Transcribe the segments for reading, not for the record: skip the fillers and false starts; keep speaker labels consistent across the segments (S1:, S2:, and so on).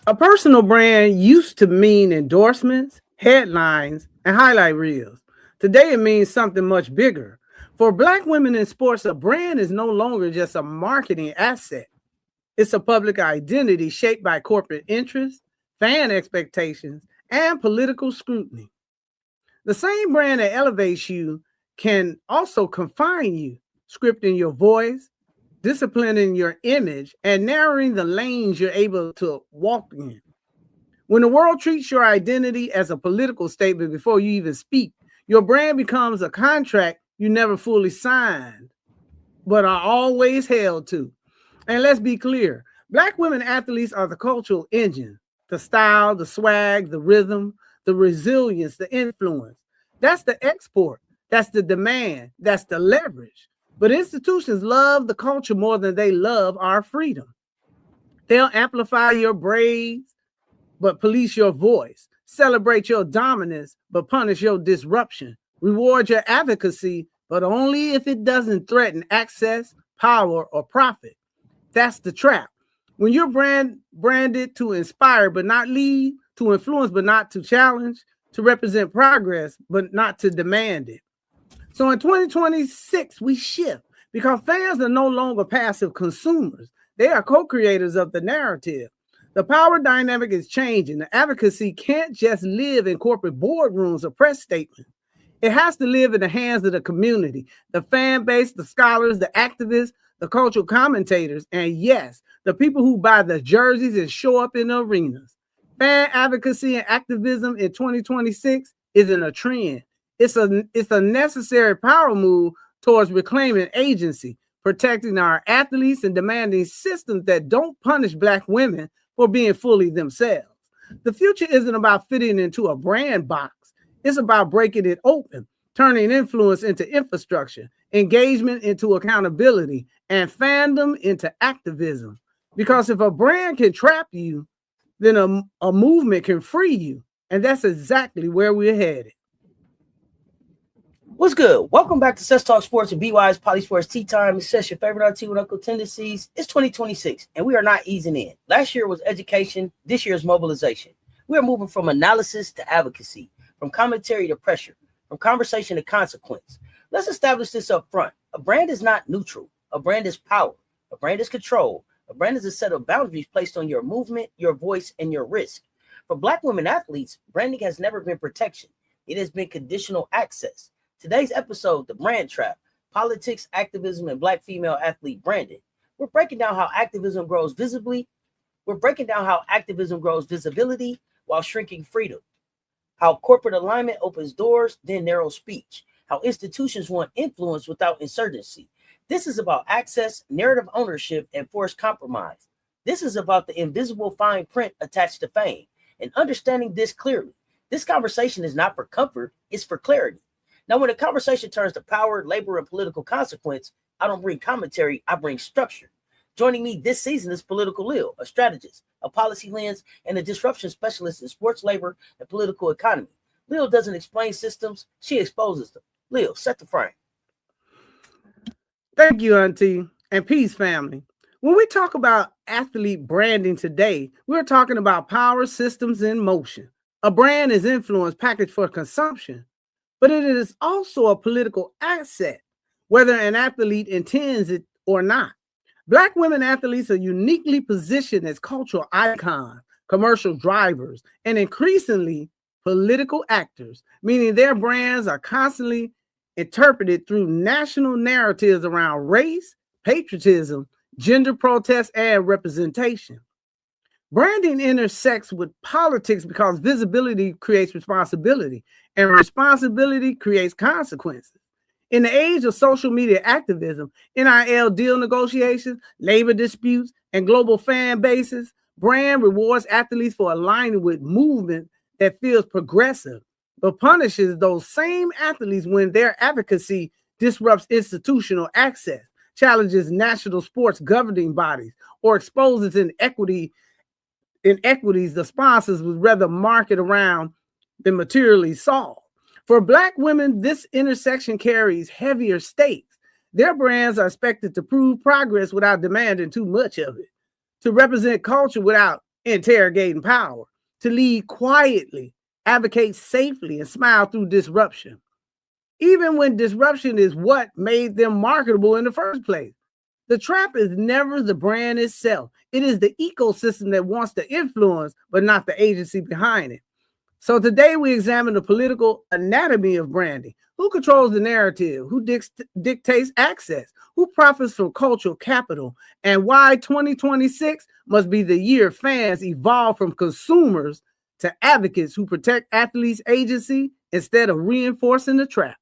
S1: A personal brand used to mean endorsements, headlines, and highlight reels. Today it means something much bigger. For Black women in sports, a brand is no longer just a marketing asset. It's a public identity shaped by corporate interests, fan expectations, and political scrutiny. The same brand that elevates you can also confine you, scripting your voice, disciplining your image, and narrowing the lanes you're able to walk in. When the world treats your identity as a political statement before you even speak, your brand becomes a contract you never fully signed, but are always held to. And let's be clear, Black women athletes are the cultural engine, the style, the swag, the rhythm, the resilience, the influence. That's the export. That's the demand. That's the leverage. But institutions love the culture more than they love our freedom. They'll amplify your braids, but police your voice. Celebrate your dominance, but punish your disruption. Reward your advocacy, but only if it doesn't threaten access, power, or profit. That's the trap. When you're branded to inspire but not lead, to influence but not to challenge, to represent progress but not to demand it. So in 2026, we shift because fans are no longer passive consumers. They are co-creators of the narrative. The power dynamic is changing. The advocacy can't just live in corporate boardrooms or press statements. It has to live in the hands of the community, the fan base, the scholars, the activists, the cultural commentators, and yes, the people who buy the jerseys and show up in the arenas. Fan advocacy and activism in 2026 isn't a trend. It's a necessary power move towards reclaiming agency, protecting our athletes, and demanding systems that don't punish Black women for being fully themselves. The future isn't about fitting into a brand box. It's about breaking it open, turning influence into infrastructure, engagement into accountability, and fandom into activism. Because if a brand can trap you, then a movement can free you. And that's exactly where we're headed.
S2: What's good? Welcome back to CessTalksSports and BWISE PoliSports Tea Time. It's Cess, your favorite auntie with Uncle Tendencies. It's 2026, and we are not easing in. Last year was education. This year is mobilization. We are moving from analysis to advocacy, from commentary to pressure, from conversation to consequence. Let's establish this up front. A brand is not neutral. A brand is power. A brand is control. A brand is a set of boundaries placed on your movement, your voice, and your risk. For Black women athletes, branding has never been protection. It has been conditional access. Today's episode, The Brand Trap, Politics, Activism, and Black Female Athlete Branding. We're breaking down how activism grows visibly. We're breaking down how activism grows visibility while shrinking freedom. How corporate alignment opens doors, then narrows speech. How institutions want influence without insurgency. This is about access, narrative ownership, and forced compromise. This is about the invisible fine print attached to fame. And understanding this clearly, this conversation is not for comfort, it's for clarity. Now, when a conversation turns to power, labor, and political consequence, I don't bring commentary, I bring structure. Joining me this season is Political Lil, a strategist, a policy lens, and a disruption specialist in sports, labor, and political economy. Lil doesn't explain systems, she exposes them. Lil, set the frame.
S1: Thank you, Auntie, and peace, family. When we talk about athlete branding today, we're talking about power systems in motion. A brand is influence packaged for consumption, but it is also a political asset, whether an athlete intends it or not. Black women athletes are uniquely positioned as cultural icons, commercial drivers, and increasingly political actors, meaning their brands are constantly interpreted through national narratives around race, patriotism, gender protest, and representation. Branding intersects with politics because visibility creates responsibility, and responsibility creates consequences. In the age of social media activism, NIL deal negotiations, labor disputes, and global fan bases, brand rewards athletes for aligning with movement that feels progressive, but punishes those same athletes when their advocacy disrupts institutional access, challenges national sports governing bodies, or exposes inequities the sponsors would rather market around than materially solve. For Black women, this intersection carries heavier stakes. Their brands are expected to prove progress without demanding too much of it, to represent culture without interrogating power, to lead quietly, advocate safely, and smile through disruption. Even when disruption is what made them marketable in the first place. The trap is never the brand itself. It is the ecosystem that wants the influence, but not the agency behind it. So today we examine the political anatomy of branding. Who controls the narrative? Who dictates access? Who profits from cultural capital? And why 2026 must be the year fans evolve from consumers to advocates who protect athletes' agency instead of reinforcing the trap.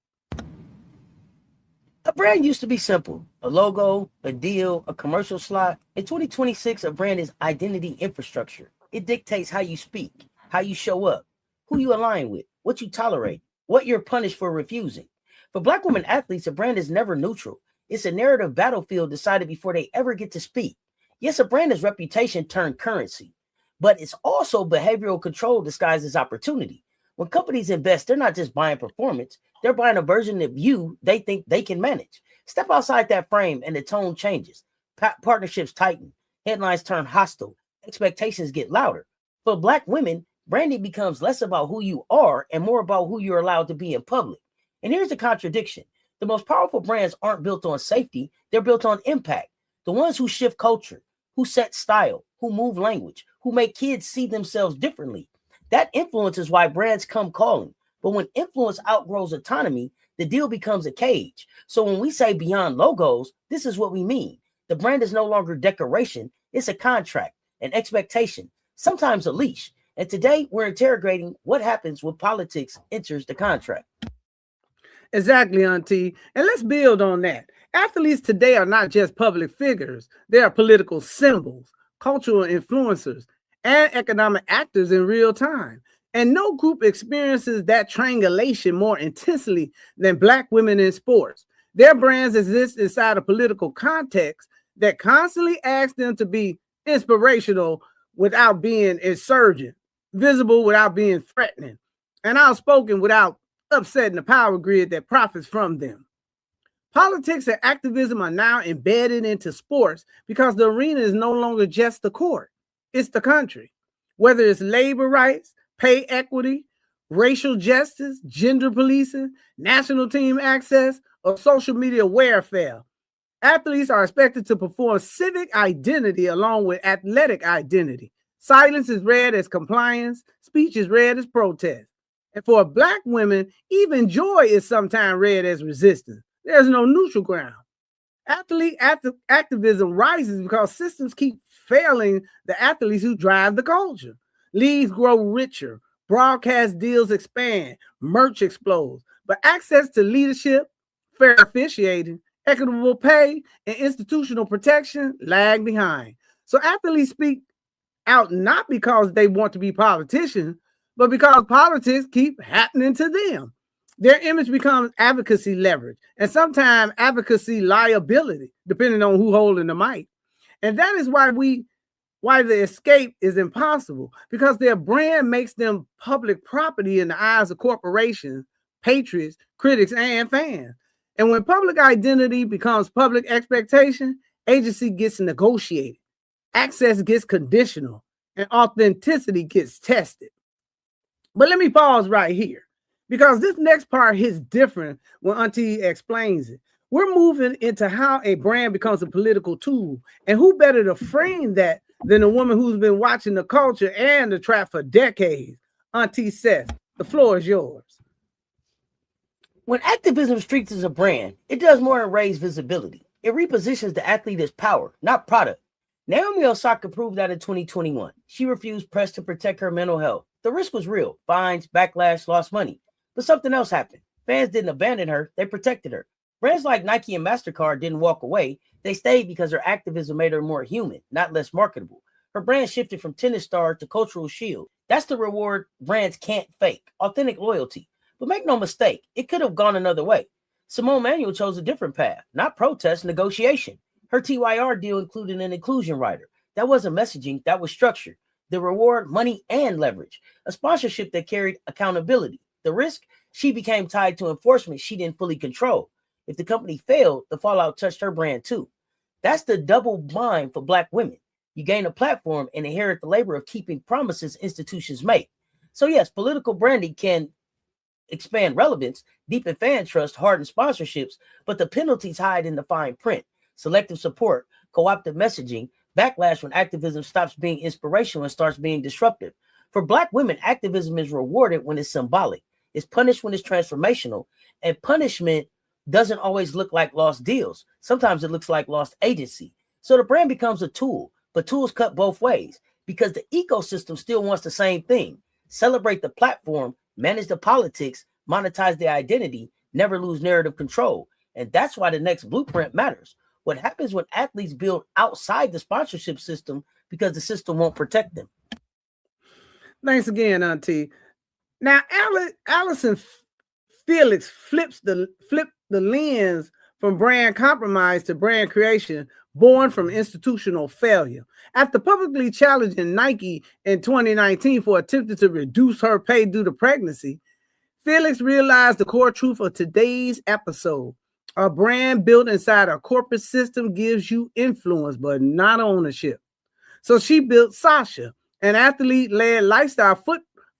S2: A brand used to be simple: a logo, a deal, a commercial slot. In 2026, a brand is identity infrastructure. It dictates how you speak, how you show up, who you align with, what you tolerate, what you're punished for refusing. For Black women athletes, a brand is never neutral. It's a narrative battlefield decided before they ever get to speak. Yes, a brand is reputation turned currency, but it's also behavioral control disguised as opportunity. When companies invest, they're not just buying performance, they're buying a version of you they think they can manage. Step outside that frame and the tone changes. Partnerships tighten, headlines turn hostile, expectations get louder. For Black women, branding becomes less about who you are and more about who you're allowed to be in public. And here's the contradiction. The most powerful brands aren't built on safety, they're built on impact. The ones who shift culture, who set style, who move language, who make kids see themselves differently. That influence is why brands come calling. But when influence outgrows autonomy, the deal becomes a cage. So when we say beyond logos, this is what we mean. The brand is no longer decoration, it's a contract, an expectation, sometimes a leash. And today we're interrogating what happens when politics enters the contract.
S1: Exactly, Auntie. And let's build on that. Athletes today are not just public figures. They are political symbols, cultural influencers, and economic actors in real time. And no group experiences that triangulation more intensely than Black women in sports. Their brands exist inside a political context that constantly asks them to be inspirational without being insurgent, visible without being threatening, and outspoken without upsetting the power grid that profits from them. Politics and activism are now embedded into sports because the arena is no longer just the court, it's the country. Whether it's labor rights, pay equity, racial justice, gender policing, national team access, or social media warfare, athletes are expected to perform civic identity along with athletic identity. Silence is read as compliance, speech is read as protest. And for Black women, even joy is sometimes read as resistance. There's no neutral ground. Activism rises because systems keep failing the athletes who drive the culture. Leagues grow richer, broadcast deals expand, merch explodes, but access to leadership, fair officiating, equitable pay, and institutional protection lag behind. So athletes speak out not because they want to be politicians, but because politics keep happening to them. Their image becomes advocacy leverage and sometimes advocacy liability, depending on who holding the mic. And that is why the escape is impossible, because their brand makes them public property in the eyes of corporations, patriots, critics, and fans. And when public identity becomes public expectation, agency gets negotiated, access gets conditional, and authenticity gets tested. But let me pause right here, because this next part hits different when Auntie explains it. We're moving into how a brand becomes a political tool, and who better to frame that than a woman who's been watching the culture and the trap for decades. Auntie Cess, the floor is yours.
S2: When activism streaks as a brand, it does more than raise visibility. It repositions the athlete as power, not product. Naomi Osaka proved that in 2021. She refused press to protect her mental health. The risk was real: fines, backlash, lost money. But something else happened. Fans didn't abandon her, they protected her. Brands like Nike and MasterCard didn't walk away. They stayed because her activism made her more human, not less marketable. Her brand shifted from tennis star to cultural shield. That's the reward brands can't fake: authentic loyalty. But make no mistake, it could have gone another way. Simone Manuel chose a different path, not protest, negotiation. Her TYR deal included an inclusion rider. That wasn't messaging, that was structure. The reward, money, and leverage. A sponsorship that carried accountability. The risk, she became tied to enforcement she didn't fully control. If the company failed, the fallout touched her brand too. That's the double bind for Black women. You gain a platform and inherit the labor of keeping promises institutions make. So yes, political branding can expand relevance, deepen fan trust, harden sponsorships, but the penalties hide in the fine print. Selective support, co-opted messaging, backlash when activism stops being inspirational and starts being disruptive. For Black women, activism is rewarded when it's symbolic. It's punished when it's transformational. And punishment doesn't always look like lost deals. Sometimes it looks like lost agency. So the brand becomes a tool, but tools cut both ways because the ecosystem still wants the same thing. Celebrate the platform, manage the politics, monetize the identity, never lose narrative control. And that's why the next blueprint matters. What happens when athletes build outside the sponsorship system because the system won't protect them?
S1: Thanks again, Auntie. Now, Allison Felix flipped the lens from brand compromise to brand creation, born from institutional failure. After publicly challenging Nike in 2019 for attempting to reduce her pay due to pregnancy, Felix realized the core truth of today's episode. A brand built inside a corporate system gives you influence, but not ownership. So she built Sasha, an athlete-led lifestyle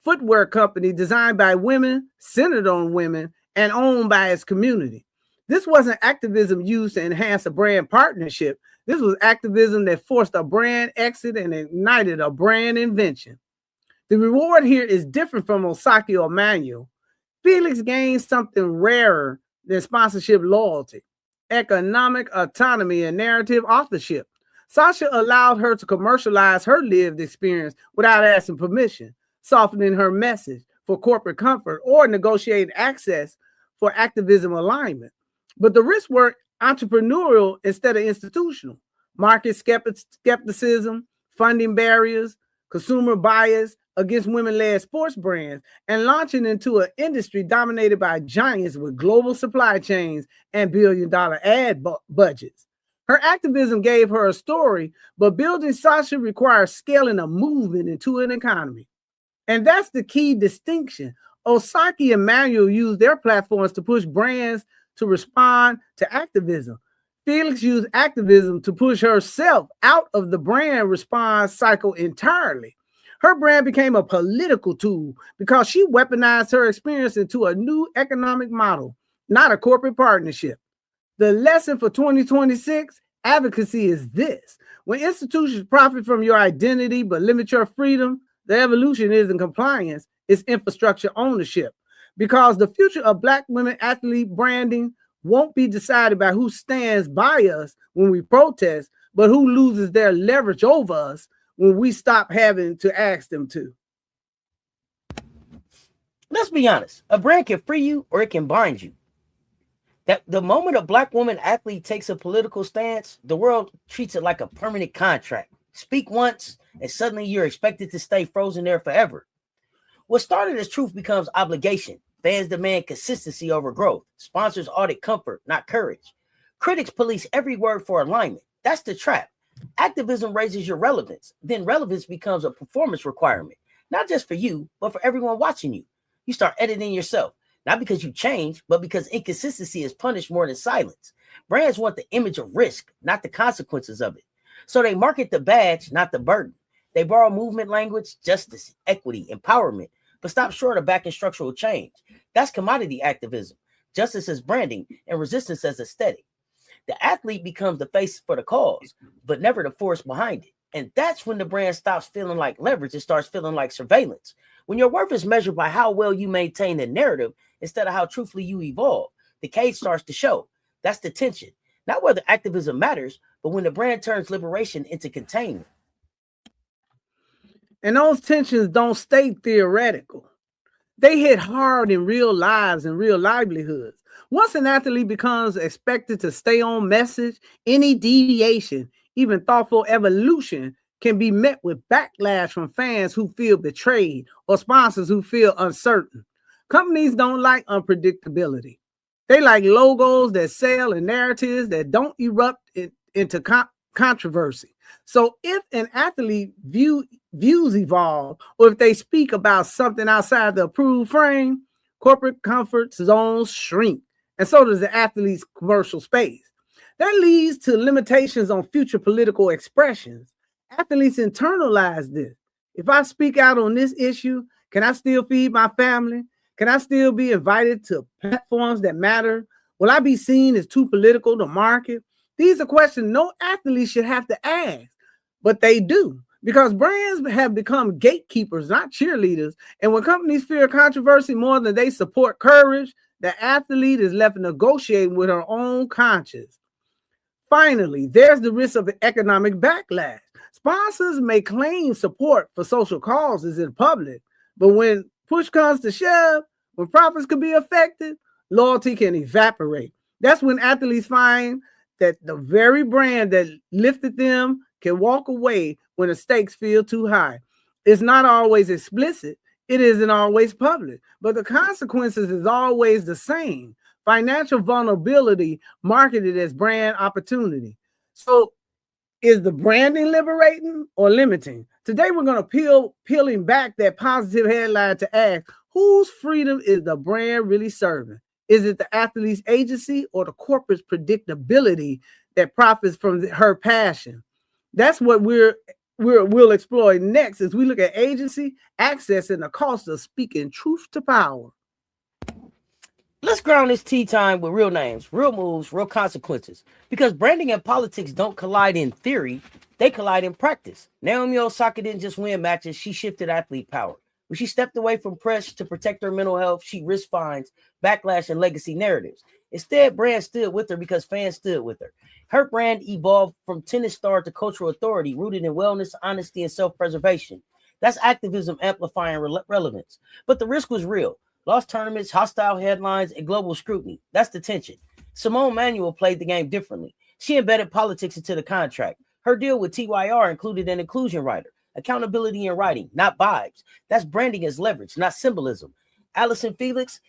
S1: footwear company designed by women, centered on women, and owned by its community. This wasn't activism used to enhance a brand partnership. This was activism that forced a brand exit and ignited a brand invention. The reward here is different from Osaki or Manuel. Felix gained something rarer than sponsorship loyalty, economic autonomy, and narrative authorship. Sasha allowed her to commercialize her lived experience without asking permission, softening her message for corporate comfort or negotiating access for activism alignment. But the risks were entrepreneurial instead of institutional. Market skepticism, funding barriers, consumer bias against women-led sports brands, and launching into an industry dominated by giants with global supply chains and billion-dollar ad budgets. Her activism gave her a story, but building Sasha requires scaling a movement into an economy. And that's the key distinction. Osaki and Manuel used their platforms to push brands to respond to activism. Felix used activism to push herself out of the brand response cycle entirely. Her brand became a political tool because she weaponized her experience into a new economic model, not a corporate partnership. The lesson for 2026 advocacy is this. When institutions profit from your identity but limit your freedom, the evolution isn't compliance, it's infrastructure ownership. Because the future of Black women athlete branding won't be decided by who stands by us when we protest, but who loses their leverage over us when we stop having to ask them to.
S2: Let's be honest. A brand can free you or it can bind you. That the moment a Black woman athlete takes a political stance, the world treats it like a permanent contract. Speak once, and suddenly you're expected to stay frozen there forever. What started as truth becomes obligation. Fans demand consistency over growth. Sponsors audit comfort, not courage. Critics police every word for alignment. That's the trap. Activism raises your relevance. Then relevance becomes a performance requirement, not just for you, but for everyone watching you. You start editing yourself, not because you change, but because inconsistency is punished more than silence. Brands want the image of risk, not the consequences of it. So they market the badge, not the burden. They borrow movement language, justice, equity, empowerment, but stop short of backing structural change. That's commodity activism. Justice as branding and resistance as aesthetic. The athlete becomes the face for the cause, but never the force behind it. And that's when the brand stops feeling like leverage and starts feeling like surveillance. When your worth is measured by how well you maintain the narrative instead of how truthfully you evolve, the cage starts to show. That's the tension. Not whether activism matters, but when the brand turns liberation into containment.
S1: And those tensions don't stay theoretical. They hit hard in real lives and real livelihoods. Once an athlete becomes expected to stay on message, any deviation, even thoughtful evolution, can be met with backlash from fans who feel betrayed or sponsors who feel uncertain. Companies don't like unpredictability. They like logos that sell and narratives that don't erupt into controversy. So if an athlete views evolve, or if they speak about something outside the approved frame, corporate comfort zones shrink, and so does the athlete's commercial space. That leads to limitations on future political expressions. Athletes internalize this. If I speak out on this issue, can I still feed my family? Can I still be invited to platforms that matter? Will I be seen as too political to market? These are questions no athlete should have to ask, but they do, because brands have become gatekeepers, not cheerleaders. And when companies fear controversy more than they support courage, the athlete is left negotiating with her own conscience. Finally, there's the risk of economic backlash. Sponsors may claim support for social causes in public, but when push comes to shove, when profits could be affected, loyalty can evaporate. That's when athletes find that the very brand that lifted them can walk away when the stakes feel too high. It's not always explicit. It isn't always public, but the consequences is always the same. Financial vulnerability marketed as brand opportunity. So is the branding liberating or limiting? Today, we're going to peeling back that positive headline to ask, whose freedom is the brand really serving? Is it the athlete's agency or the corporate's predictability that profits from her passion? That's what we'll explore next as we look at agency, access, and the cost of speaking truth to power.
S2: Let's ground this tea time with real names, real moves, real consequences. Because branding and politics don't collide in theory, they collide in practice. Naomi Osaka didn't just win matches, she shifted athlete power. When she stepped away from press to protect her mental health, she risked fines, backlash, and legacy narratives. Instead, brands stood with her because fans stood with her. Her brand evolved from tennis star to cultural authority, rooted in wellness, honesty, and self-preservation. That's activism amplifying relevance. But the risk was real. Lost tournaments, hostile headlines, and global scrutiny. That's the tension. Simone Manuel played the game differently. She embedded politics into the contract. Her deal with TYR included an inclusion writer, accountability in writing, not vibes. That's branding as leverage, not symbolism. Allison Felix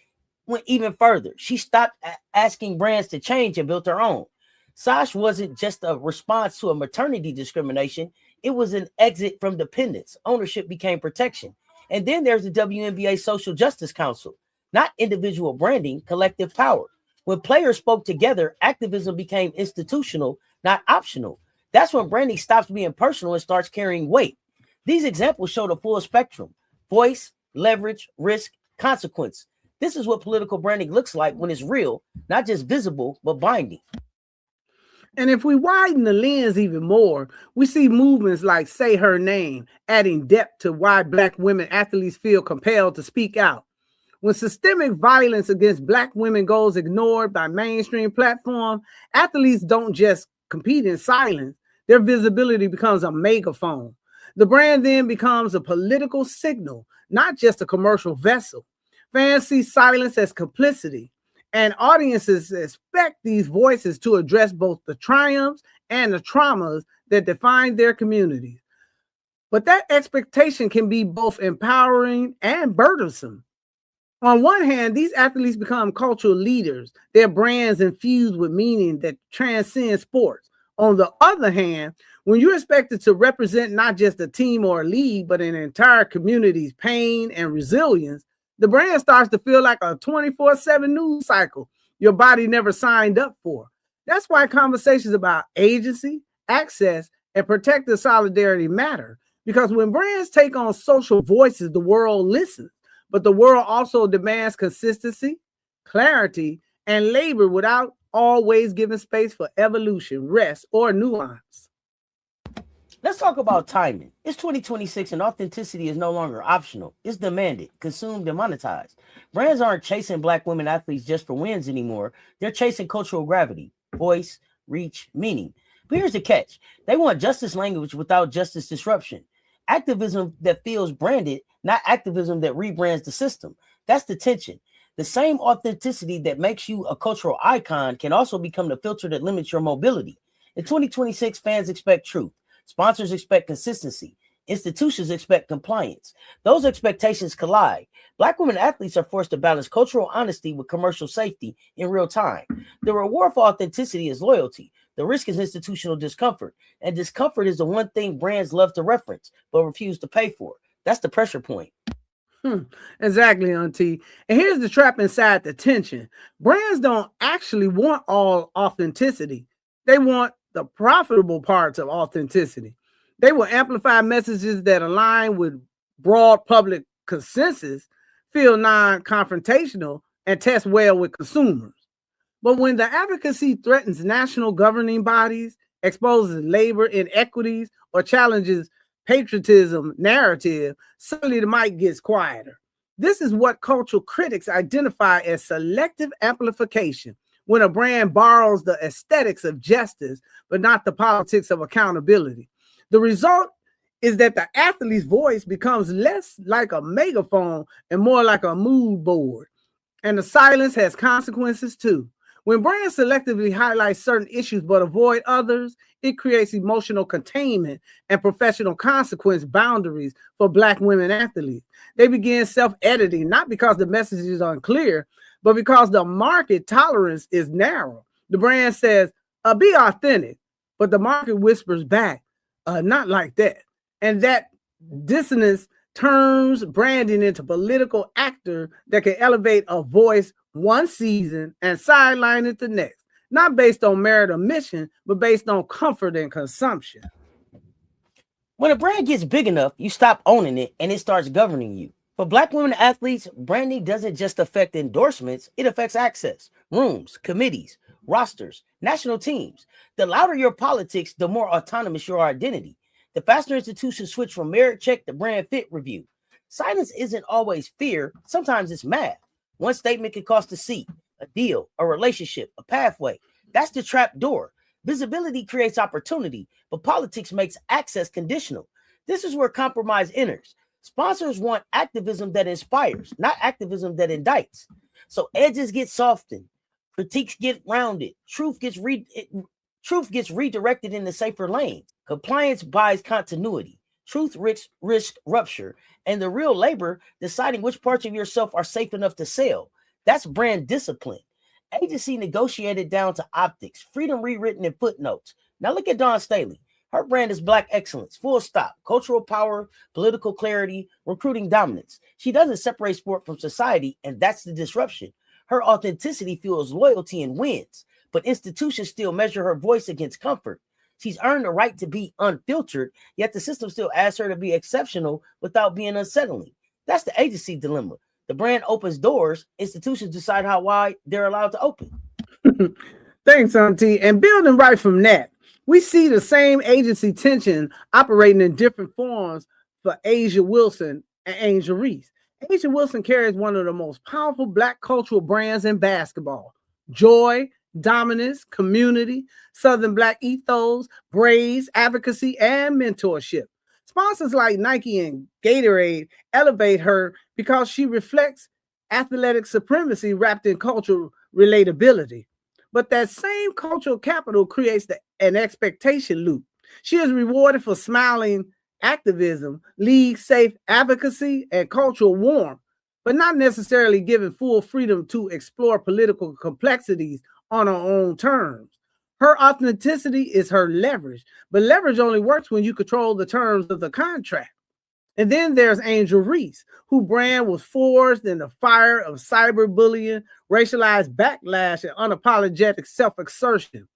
S2: went even further. She stopped asking brands to change and built her own. Sash wasn't just a response to a maternity discrimination. It was an exit from dependence. Ownership became protection. And then there's the WNBA Social Justice Council, not individual branding, collective power. When players spoke together, activism became institutional, not optional. That's when branding stops being personal and starts carrying weight. These examples show the full spectrum: voice, leverage, risk, consequence. This is what political branding looks like when it's real, not just visible, but binding.
S1: And if we widen the lens even more, we see movements like Say Her Name, adding depth to why Black women athletes feel compelled to speak out. When systemic violence against Black women goes ignored by mainstream platforms, athletes don't just compete in silence. Their visibility becomes a megaphone. The brand then becomes a political signal, not just a commercial vessel. Fans see silence as complicity, and audiences expect these voices to address both the triumphs and the traumas that define their communities. But that expectation can be both empowering and burdensome. On one hand, these athletes become cultural leaders, their brands infused with meaning that transcends sports. On the other hand, when you're expected to represent not just a team or a league, but an entire community's pain and resilience, the brand starts to feel like a 24/7 news cycle your body never signed up for. That's why conversations about agency, access, and protective solidarity matter. Because when brands take on social voices, the world listens. But the world also demands consistency, clarity, and labor without always giving space for evolution, rest, or nuance.
S2: Let's talk about timing. It's 2026 and authenticity is no longer optional. It's demanded, consumed, and monetized. Brands aren't chasing Black women athletes just for wins anymore. They're chasing cultural gravity, voice, reach, meaning. But here's the catch. They want justice language without justice disruption. Activism that feels branded, not activism that rebrands the system. That's the tension. The same authenticity that makes you a cultural icon can also become the filter that limits your mobility. In 2026, fans expect truth. Sponsors expect consistency. Institutions expect compliance. Those expectations collide. Black women athletes are forced to balance cultural honesty with commercial safety in real time. The reward for authenticity is loyalty. The risk is institutional discomfort. And discomfort is the one thing brands love to reference, but refuse to pay for. That's the pressure point.
S1: Exactly, Auntie. And here's the trap inside the tension. Brands don't actually want all authenticity. They want the profitable parts of authenticity. They will amplify messages that align with broad public consensus, feel non-confrontational, and test well with consumers. But when the advocacy threatens national governing bodies, exposes labor inequities, or challenges patriotism narrative, suddenly the mic gets quieter. This is what cultural critics identify as selective amplification, when a brand borrows the aesthetics of justice, but not the politics of accountability. The result is that the athlete's voice becomes less like a megaphone and more like a mood board. And the silence has consequences too. When brands selectively highlight certain issues but avoid others, it creates emotional containment and professional consequence boundaries for Black women athletes. They begin self-editing, not because the message is unclear, but because the market tolerance is narrow. The brand says, be authentic, but the market whispers back, not like that. And that dissonance turns branding into political actor that can elevate a voice one season and sideline it the next, not based on merit or mission, but based on comfort and consumption.
S2: When a brand gets big enough, you stop owning it and it starts governing you. For Black women athletes, branding doesn't just affect endorsements, it affects access, rooms, committees, rosters, national teams. The louder your politics, the more autonomous your identity. The faster institutions switch from merit check to brand fit review. Silence isn't always fear, sometimes it's math. One statement can cost a seat, a deal, a relationship, a pathway. That's the trap door. Visibility creates opportunity, but politics makes access conditional. This is where compromise enters. Sponsors want activism that inspires, not activism that indicts. So edges get softened, critiques get rounded, truth gets redirected into safer lanes. Compliance buys continuity. Truth risks rupture, and the real labor deciding which parts of yourself are safe enough to sell. That's brand discipline. Agency negotiated down to optics, freedom rewritten in footnotes. Now look at Dawn Staley. Her brand is Black excellence, full stop, cultural power, political clarity, recruiting dominance. She doesn't separate sport from society, and that's the disruption. Her authenticity fuels loyalty and wins, but institutions still measure her voice against comfort. She's earned the right to be unfiltered, yet the system still asks her to be exceptional without being unsettling. That's the agency dilemma. The brand opens doors, institutions decide how wide they're allowed to open.
S1: Thanks, Auntie. And building right from that, we see the same agency tension operating in different forms for Asia Wilson and Angel Reese. Asia Wilson carries one of the most powerful Black cultural brands in basketball: joy, dominance, community, Southern Black ethos, braids, advocacy, and mentorship. Sponsors like Nike and Gatorade elevate her because she reflects athletic supremacy wrapped in cultural relatability. But that same cultural capital creates an expectation loop. She is rewarded for smiling activism, league-safe advocacy, and cultural warmth, but not necessarily given full freedom to explore political complexities on her own terms. Her authenticity is her leverage, but leverage only works when you control the terms of the contract. And then there's Angel Reese, whose brand was forged in the fire of cyberbullying, racialized backlash, and unapologetic self-exertion.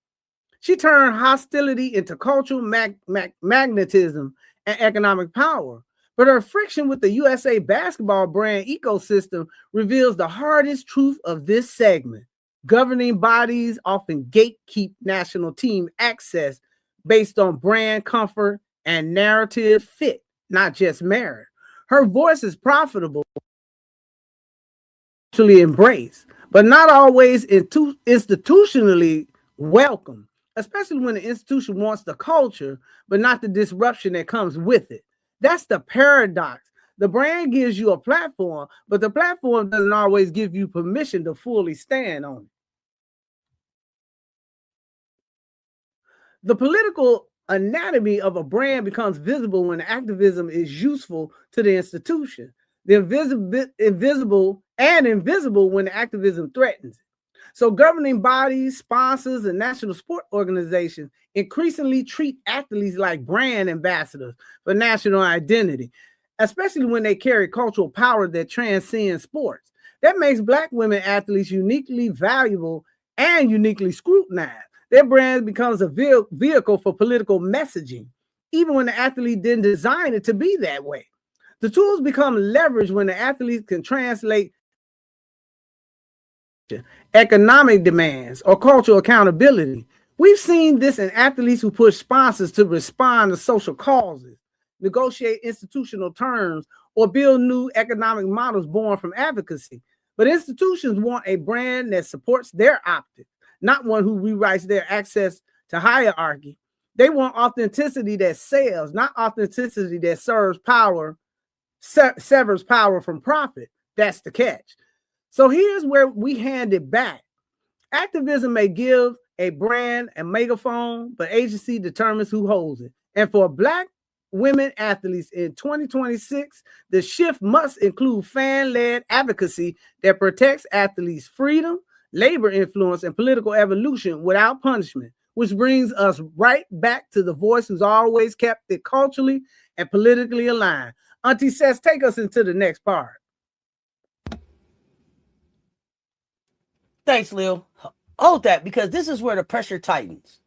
S1: She turned hostility into cultural magnetism and economic power. But her friction with the USA basketball brand ecosystem reveals the hardest truth of this segment. Governing bodies often gatekeep national team access based on brand comfort and narrative fit, not just merit. Her voice is profitable, actually embraced, but not always institutionally welcome, especially when the institution wants the culture, but not the disruption that comes with it. That's the paradox. The brand gives you a platform, but the platform doesn't always give you permission to fully stand on it. The political anatomy of a brand becomes visible when activism is useful to the institution. The invisible when activism threatens it. So governing bodies, sponsors, and national sport organizations increasingly treat athletes like brand ambassadors for national identity, especially when they carry cultural power that transcends sports. That makes Black women athletes uniquely valuable and uniquely scrutinized. Their brand becomes a vehicle for political messaging. even when the athlete didn't design it to be that way. The tools become leverage when the athletes can translate economic demands or cultural accountability. We've seen this in athletes who push sponsors to respond to social causes, negotiate institutional terms, or build new economic models born from advocacy. But institutions want a brand that supports their optics, not one who rewrites their access to hierarchy. They want authenticity that sells, not authenticity that serves power, severs power from profit. That's the catch. So here's where we hand it back. Activism may give a brand a megaphone, but agency determines who holds it. And for Black women athletes in 2026, the shift must include fan-led advocacy that protects athletes' freedom, labor influence, and political evolution without punishment, which brings us right back to the voice who's always kept it culturally and politically aligned. Auntie Cess, take us into the next part.
S2: Thanks, Lil. Hold that, because this is where the pressure tightens.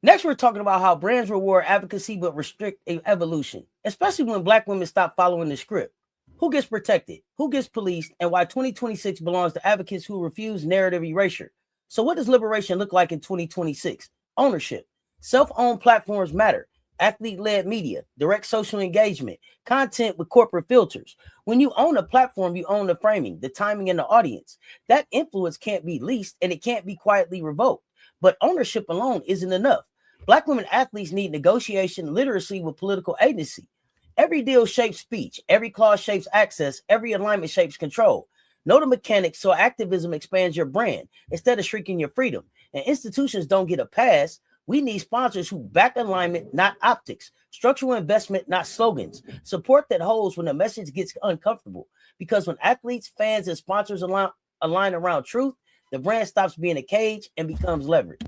S2: Next, we're talking about how brands reward advocacy but restrict evolution, especially when Black women stop following the script. Who gets protected? Who gets policed? And why 2026 belongs to advocates who refuse narrative erasure. So what does liberation look like in 2026? Ownership. Self-owned platforms matter. Athlete-led media, direct social engagement, content with corporate filters. When you own a platform, you own the framing, the timing, and the audience. That influence can't be leased, and it can't be quietly revoked. But ownership alone isn't enough. Black women athletes need negotiation literacy with political agency. Every deal shapes speech. Every clause shapes access. Every alignment shapes control. Know the mechanics so activism expands your brand instead of shrinking your freedom. And institutions don't get a pass. We need sponsors who back alignment, not optics. Structural investment, not slogans. Support that holds when the message gets uncomfortable. Because when athletes, fans, and sponsors align around truth, the brand stops being a cage and becomes leverage.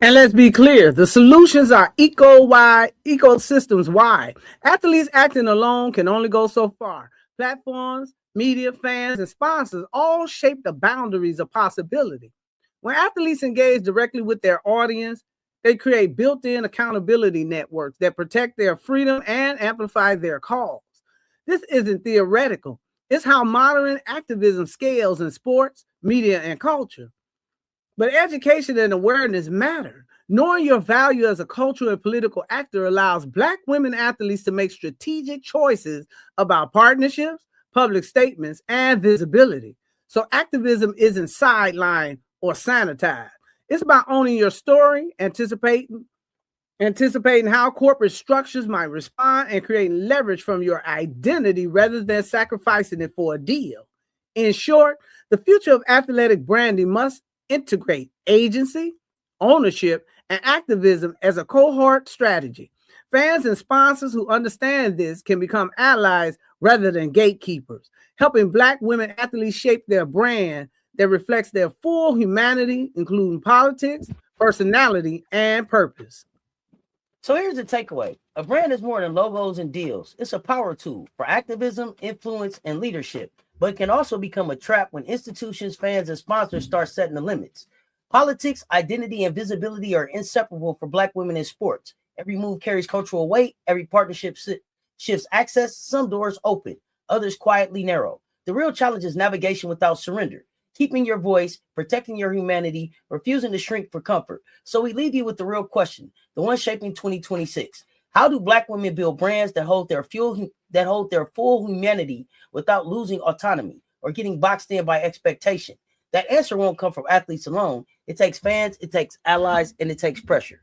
S1: And let's be clear, the solutions are ecosystems wide. Athletes acting alone can only go so far. Platforms, media, fans, and sponsors all shape the boundaries of possibility. When athletes engage directly with their audience, they create built-in accountability networks that protect their freedom and amplify their cause. This isn't theoretical. It's how modern activism scales in sports, media, and culture. But education and awareness matter. Knowing your value as a cultural and political actor allows Black women athletes to make strategic choices about partnerships, public statements, and visibility. So activism isn't sidelined or sanitized. It's about owning your story, anticipating how corporate structures might respond, and creating leverage from your identity rather than sacrificing it for a deal. In short, the future of athletic branding must integrate agency, ownership, and activism as a cohort strategy. Fans and sponsors who understand this can become allies rather than gatekeepers, helping Black women athletes shape their brand that reflects their full humanity, including politics, personality, and purpose.
S2: So here's the takeaway. A brand is more than logos and deals. It's a power tool for activism, influence, and leadership. But it can also become a trap when institutions, fans, and sponsors start setting the limits. Politics, identity, and visibility are inseparable for Black women in sports. Every move carries cultural weight. Every partnership shifts access. Some doors open, others quietly narrow. The real challenge is navigation without surrender. Keeping your voice, protecting your humanity, refusing to shrink for comfort. So we leave you with the real question, the one shaping 2026. How do Black women build brands that hold their full humanity without losing autonomy or getting boxed in by expectation? That answer won't come from athletes alone. It takes fans, it takes allies, and it takes pressure.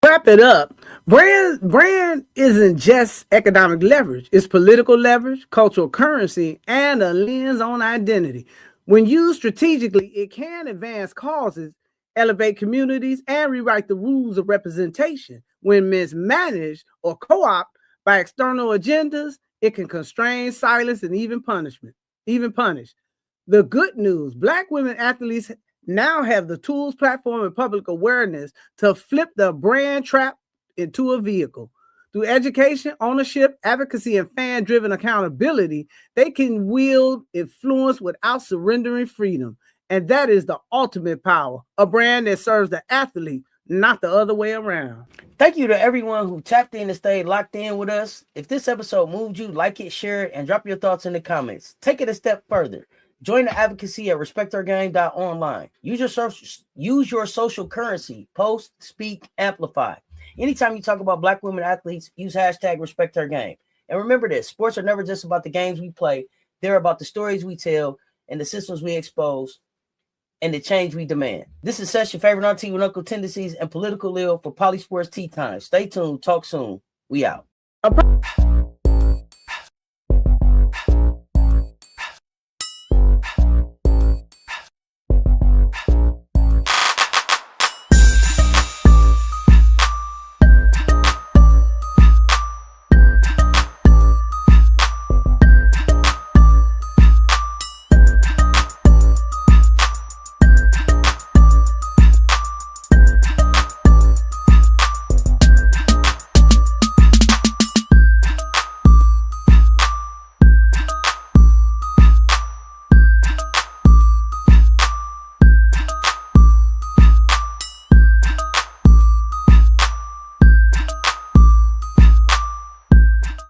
S1: Wrap it up. Brand isn't just economic leverage. It's political leverage, cultural currency, and a lens on identity. When used strategically, it can advance causes, elevate communities, and rewrite the rules of representation. When mismanaged or co-opted by external agendas, it can constrain, silence, and even punish. The good news, Black women athletes now have the tools, platform, and public awareness to flip the brand trap into a vehicle. Through education, ownership, advocacy, and fan-driven accountability, they can wield influence without surrendering freedom. And that is the ultimate power, a brand that serves the athlete, not the other way around.
S2: Thank you to everyone who tapped in and stayed locked in with us. If this episode moved you, like it, share it, and drop your thoughts in the comments. Take it a step further. Join the advocacy at respectourgame.online. Use your social currency. Post, speak, amplify. Anytime you talk about Black women athletes, use hashtag respectourgame. And remember this, sports are never just about the games we play. They're about the stories we tell and the systems we expose and the change we demand. This is Sess, your favorite auntie with Uncle Tendencies and Political Lil for PoliSports Tea Time. Stay tuned. Talk soon. We out.